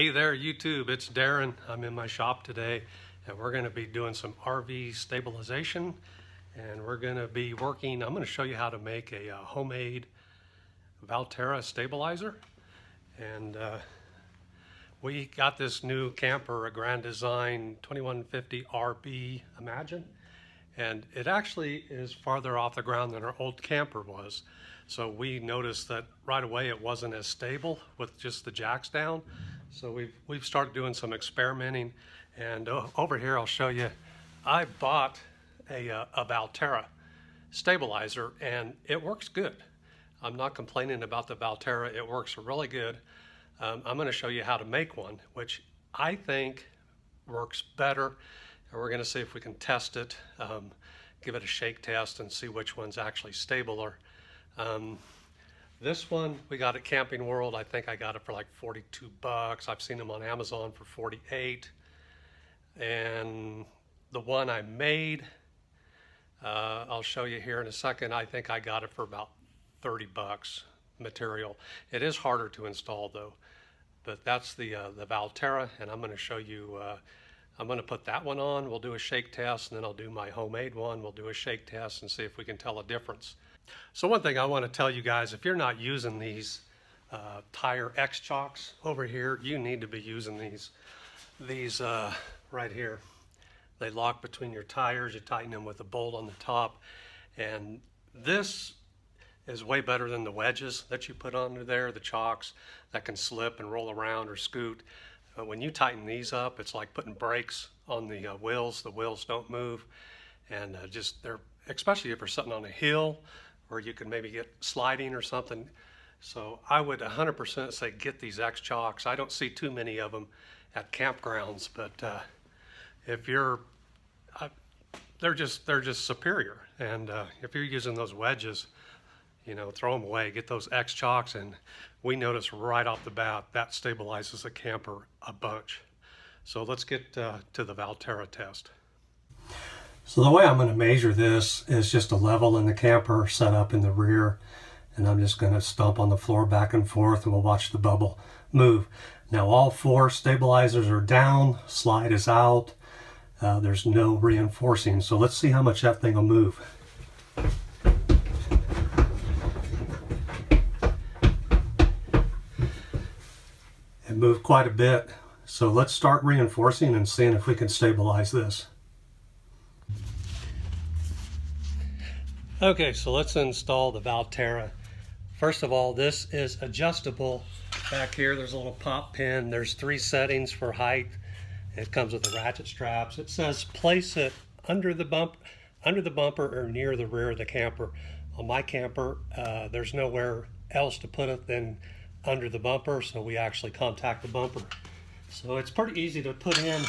Hey there YouTube, it's Darren. I'm in my shop today and we're going to be doing some RV stabilization, and we're going to be working, I'm going to show you how to make a homemade Valterra stabilizer. And we got this new camper, a Grand Design 2150 RB Imagine, and it actually is farther off the ground than our old camper was. So we noticed that right away it wasn't as stable with just the jacks down. So we've started doing some experimenting, and over here I'll show you. I bought a Valterra stabilizer and it works good. I'm not complaining about the Valterra, it works really good. I'm going to show you how to make one, which I think works better, and we're going to see if we can test it, give it a shake test and see which one's actually stabler. This one we got at Camping World. I think I got it for like 42 bucks. I've seen them on Amazon for 48. And the one I made, I'll show you here in a second. I think I got it for about 30 bucks material. It is harder to install though, but that's the Valterra, and I'm going to show you, I'm going to put that one on. We'll do a shake test, and then I'll do my homemade one. We'll do a shake test and see if we can tell a difference. So one thing I want to tell you guys, if you're not using these tire X chocks over here, you need to be using these right here. They lock between your tires. You tighten them with a bolt on the top, and this is way better than the wedges that you put under there, the chocks that can slip and roll around or scoot. When you tighten these up, it's like putting brakes on the wheels. The wheels don't move, and they're, especially if you're sitting on a hill, or you could maybe get sliding or something. So I would 100% say get these X chocks. I don't see too many of them at campgrounds, but if you're, they're just superior. And if you're using those wedges, you know, throw them away. Get those X chocks, and we notice right off the bat that stabilizes a camper a bunch. So let's get to the Valterra test. So the way I'm going to measure this is just a level in the camper set up in the rear, and I'm just going to stomp on the floor back and forth, and we'll watch the bubble move. Now all four stabilizers are down, slide is out, there's no reinforcing, so let's see how much that thing will move. It moved quite a bit, so let's start reinforcing and seeing if we can stabilize this. Okay, so let's install the Valterra. First of all, this is adjustable. Back here there's a little pop pin. There's 3 settings for height. It comes with the ratchet straps. It says place it under the bumper or near the rear of the camper. On my camper, there's nowhere else to put it than under the bumper, so we actually contact the bumper. So it's pretty easy to put in.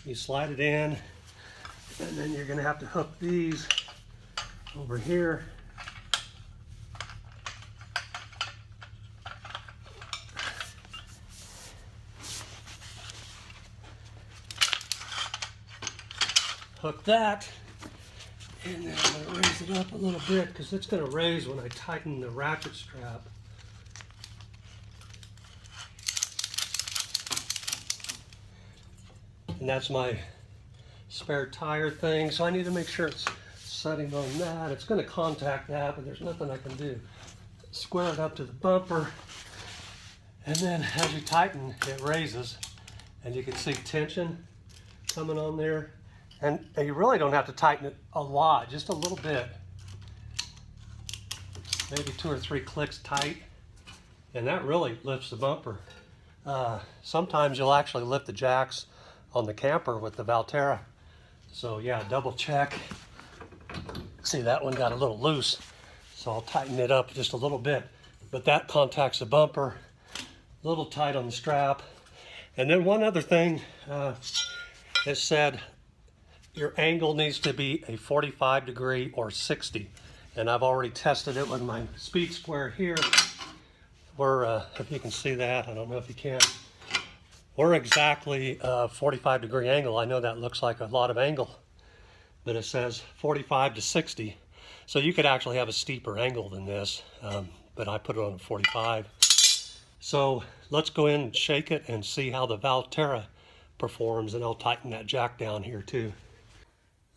You slide it in, and then you're going to have to hook these over here. Hook that, and then I'm going to raise it up a little bit because it's going to raise when I tighten the ratchet strap. And that's my spare tire thing, so I need to make sure it's setting on that. It's going to contact that, but there's nothing I can do. Square it up to the bumper, and then as you tighten, it raises, and you can see tension coming on there. And you really don't have to tighten it a lot, just a little bit. Maybe 2 or 3 clicks tight, and that really lifts the bumper. Sometimes you'll actually lift the jacks on the camper with the Valterra. So yeah, double check. See, that one got a little loose, so I'll tighten it up just a little bit. But that contacts the bumper, a little tight on the strap. And then one other thing, it said your angle needs to be a 45 degree or 60. And I've already tested it with my speed square here. We're, if you can see that, I don't know if you can. We're exactly 45 degree angle. I know that looks like a lot of angle, but it says 45 to 60. So you could actually have a steeper angle than this, but I put it on a 45. So let's go in and shake it and see how the Valterra performs, and I'll tighten that jack down here too.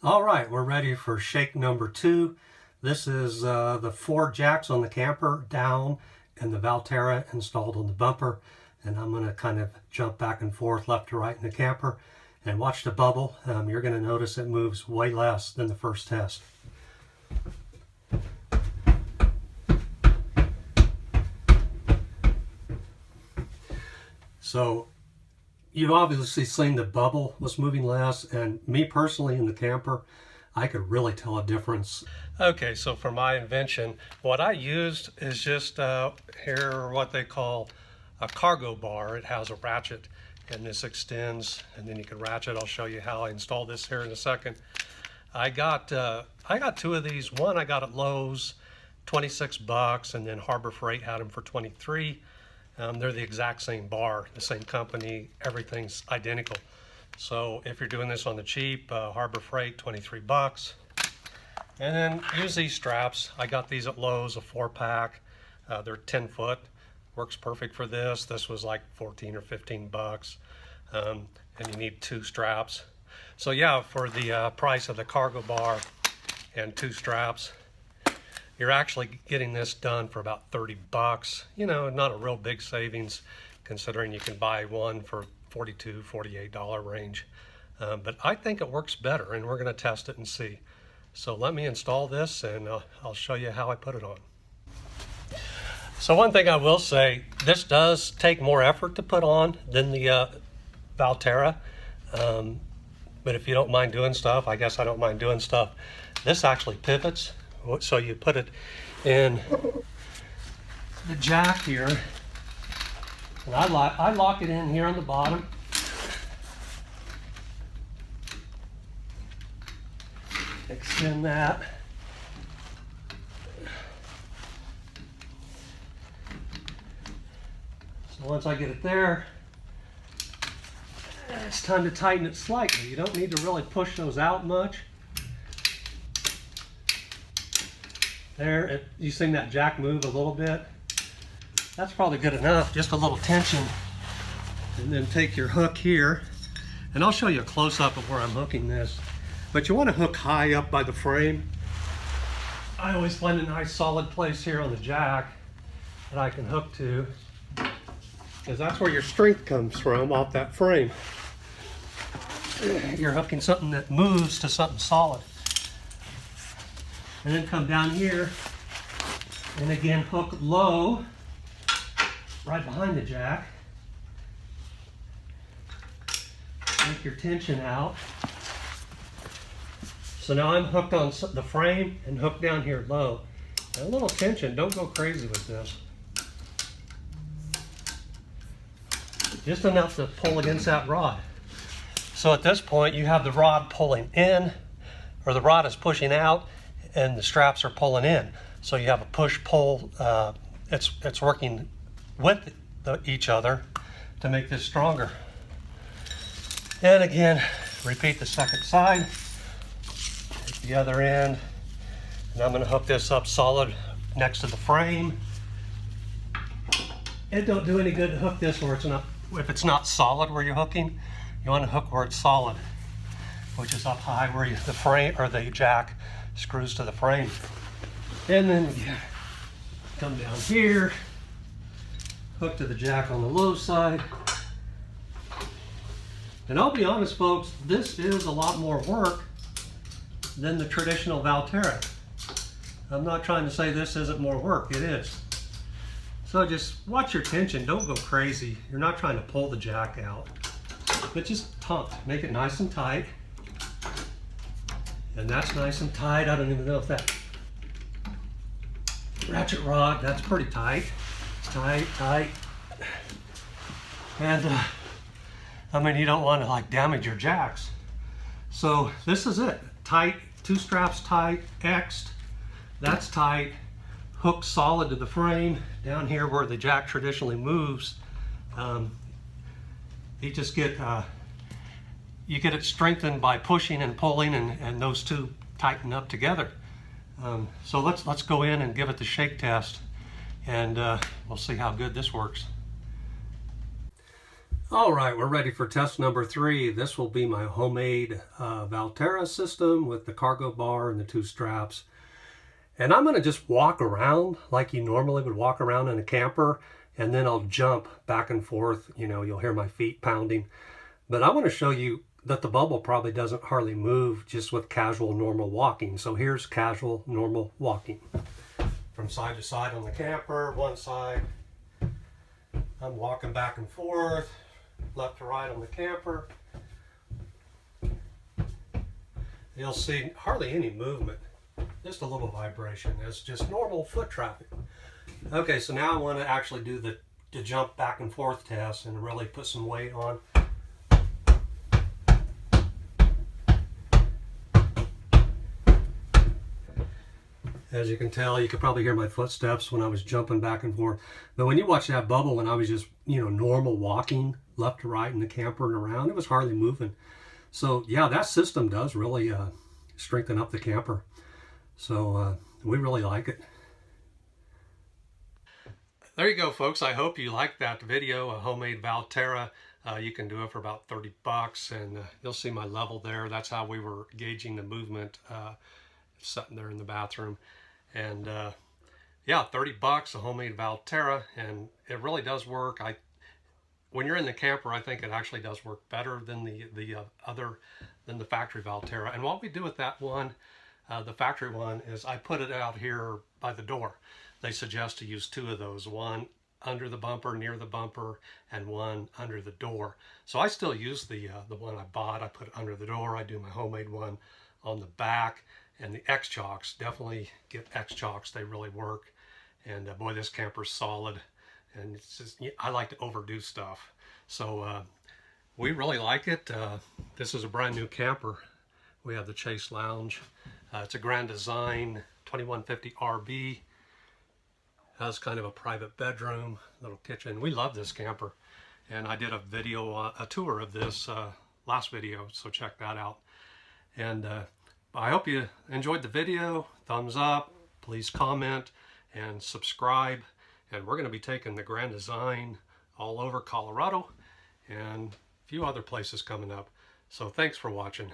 All right, we're ready for shake number 2. This is the 4 jacks on the camper down and the Valterra installed on the bumper. And I'm going to kind of jump back and forth left to right in the camper and watch the bubble. You're going to notice it moves way less than the first test. So you've obviously seen the bubble was moving less, and me personally in the camper, I could really tell a difference. Okay, so for my invention, what I used is just here what they call a cargo bar. It has a ratchet, and this extends, and then you can ratchet. I'll show you how I install this here in a second. I got 2 of these. One I got at Lowe's, 26 bucks, and then Harbor Freight had them for 23. They're the exact same bar, the same company, everything's identical. So if you're doing this on the cheap, Harbor Freight, 23 bucks. And then use these straps. I got these at Lowe's, a 4-pack. They're 10 foot. Works perfect for this. This was like 14 or 15 bucks. And you need 2 straps. So yeah, for the price of the cargo bar and 2 straps, you're actually getting this done for about 30 bucks. You know, not a real big savings considering you can buy one for $42, $48 range. But I think it works better, and we're going to test it and see. So let me install this, and I'll show you how I put it on. So one thing I will say, this does take more effort to put on than the Valterra. But if you don't mind doing stuff, I guess I don't mind doing stuff. This actually pivots. So you put it in the jack here. And I lock it in here on the bottom. Extend that. So once I get it there, it's time to tighten it slightly. You don't need to really push those out much. There, you seen that jack move a little bit? That's probably good enough, just a little tension. And then take your hook here, and I'll show you a close-up of where I'm hooking this. But you want to hook high up by the frame. I always find a nice solid place here on the jack that I can hook to, because that's where your strength comes from, off that frame. You're hooking something that moves to something solid. And then come down here, and again hook low, right behind the jack. Take your tension out. So now I'm hooked on the frame and hooked down here low. And a little tension, don't go crazy with this. Just enough to pull against that rod. So at this point you have the rod pulling in, or the rod is pushing out, and the straps are pulling in. So you have a push-pull. It's working with each other to make this stronger. And again, repeat the second side. Take the other end, and I'm going to hook this up solid next to the frame. It don't do any good to hook this where it's not, if it's not solid where you're hooking. You want to hook where it's solid, which is up high where the frame or the jack screws to the frame. And then you come down here, hook to the jack on the low side. And I'll be honest, folks, this is a lot more work than the traditional Valterra. I'm not trying to say this isn't more work, it is. So just watch your tension, don't go crazy. You're not trying to pull the jack out, but just make it nice and tight. And that's nice and tight. I don't even know if that ratchet rod, that's pretty tight. Tight. And I mean, you don't want to like damage your jacks. So this is it. Tight, 2 straps tight, X'd. That's tight. Hook solid to the frame. Down here where the jack traditionally moves, you just get you get it strengthened by pushing and pulling, and those two tighten up together. So let's go in and give it the shake test, and we'll see how good this works. All right, we're ready for test number 3. This will be my homemade Valterra system with the cargo bar and the 2 straps. And I'm going to just walk around like you normally would walk around in a camper, and then I'll jump back and forth. You know, you'll hear my feet pounding. But I want to show you that the bubble probably doesn't hardly move just with casual normal walking. So here's casual normal walking. From side to side on the camper, one side. I'm walking back and forth, left to right on the camper. You'll see hardly any movement, just a little vibration. It's just normal foot traffic. Okay, so now I want to actually do the jump back and forth test and really put some weight on. As you can tell, you could probably hear my footsteps when I was jumping back and forth. But when you watch that bubble when I was just, you know, normal walking left to right in the camper and around, it was hardly moving. So yeah, that system does really strengthen up the camper. So we really like it. There you go, folks. I hope you liked that video, a homemade Valterra. You can do it for about 30 bucks, and you'll see my level there. That's how we were gauging the movement, sitting there in the bathroom. And yeah, 30 bucks, a homemade Valterra, and it really does work. When you're in the camper, I think it actually does work better than the factory Valterra. And what we do with that one, the factory one, is I put it out here by the door. They suggest to use 2 of those, one under the bumper, near the bumper, and one under the door. So I still use the one I bought. I put it under the door. I do my homemade one on the back. And the X-Chocks, definitely get X-Chocks. They really work. And boy, this camper's solid. And it's just, I like to overdo stuff. So we really like it. This is a brand new camper. We have the Chase Lounge. It's a Grand Design 2150 RB. Has kind of a private bedroom, little kitchen. We love this camper. And I did a video, a tour of this last video, so check that out. And I hope you enjoyed the video. Thumbs up, please comment and subscribe. And we're going to be taking the Grand Design all over Colorado and a few other places coming up. So thanks for watching.